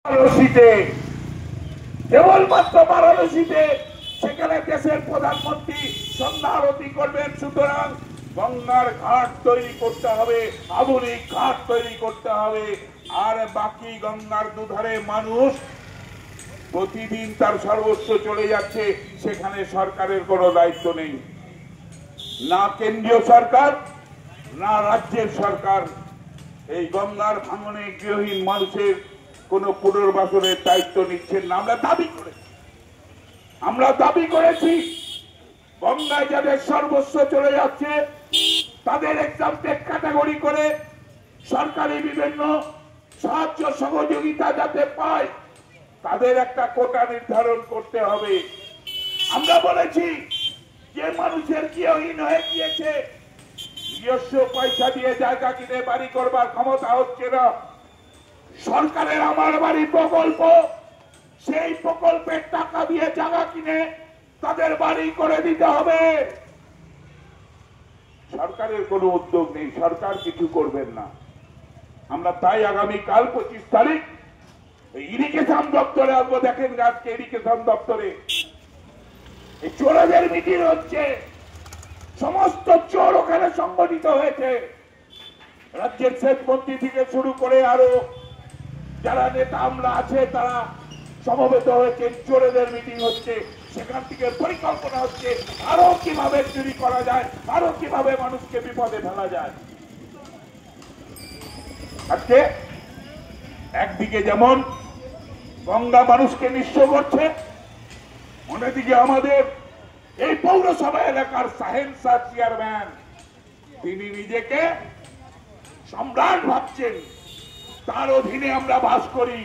বারাণসীতে, কেবলমাত্র বারাণসীতে সেখানে দেশের প্রধানমন্ত্রী সন্ধ্যা আরতি করবেন। সুতরাং গঙ্গার ঘাট তৈরি করতে হবে, আধুনিক ঘাট তৈরি করতে হবে। আর বাকি গঙ্গার দুধারে মানুষ প্রতিদিন তার সর্বস্ব চলে যাচ্ছে, সেখানে সরকারের কোনো দায়িত্ব নেই, না কেন্দ্রীয় সরকার না রাজ্যের সরকার। এই গঙ্গার ভাঙনে গৃহহীন মানুষের কোন পুনর্বাসনের দায়িত্ব নিচ্ছেন না। আমরা দাবি করেছি গঙ্গায় যাদের সর্বস্ব চলে যাচ্ছে তাদের এক্সাম্পটেড ক্যাটাগরি করে সরকারি বিভিন্ন সাহায্য সহযোগিতা যাতে পায় তাদের একটা কোটা নির্ধারণ করতে হবে। আমরা বলেছি যে মানুষের গৃহহীন হয়ে গিয়েছে, নিজস্ব পয়সা দিয়ে জায়গা কিনে বাড়ি করবার ক্ষমতা হচ্ছে না, সরকারের আমার বাড়ি প্রকল্প, সেই প্রকল্পের টাকা দিয়ে জায়গা কিনে তাদের বাড়ি করে দিতে হবে। সরকারের কোনো উদ্যোগ নেই, সরকার কিছু করবেন না। আমরা তাই আগামীকাল 25 তারিখ ইরিগেশন দপ্তরে আসবো। দেখেন আজকে ইরিগেশন দপ্তরে এই চোরদের মিটিং হচ্ছে, সমস্ত চোর ওখানে সংগঠিত হয়েছে। রাজ্যের সেচ মন্ত্রী থেকে শুরু করে আরো যারা নেতা আমলা আছে তারা সমবেত হয়েছে, চোরদের মিটিং হচ্ছে। সেখান থেকে পরিকল্পনা হচ্ছে আরো কিভাবে চুরি করা যায়, আরো কিভাবে মানুষকে বিপদে ফেলা যায়। আজকে একদিকে যেমন গঙ্গা মানুষকে নিঃস্ব করছে, অন্যদিকে আমাদের এই পৌরসভা এলাকার সাহেব শাহ চেয়ারম্যান তিনি নিজেকে সম্রাট ভাবছেন, তার অধীনে আমরা বাস করি।